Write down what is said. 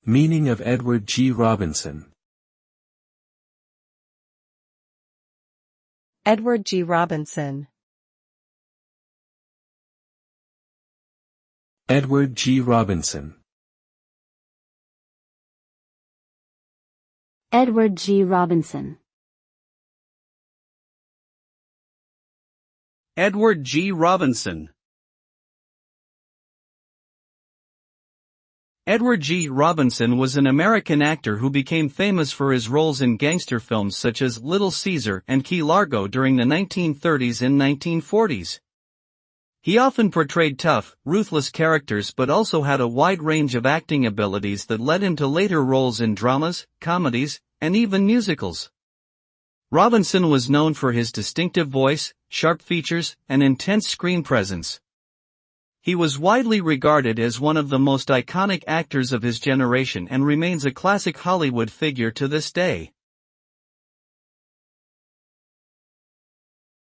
Meaning of Edward G. Robinson. Edward G. Robinson. Edward G. Robinson. Edward G. Robinson. Edward G. Robinson. Edward G. Robinson was an American actor who became famous for his roles in gangster films such as Little Caesar and Key Largo during the 1930s and 1940s. He often portrayed tough, ruthless characters but also had a wide range of acting abilities that led him to later roles in dramas, comedies, and even musicals. Robinson was known for his distinctive voice, sharp features, and intense screen presence. He was widely regarded as one of the most iconic actors of his generation and remains a classic Hollywood figure to this day.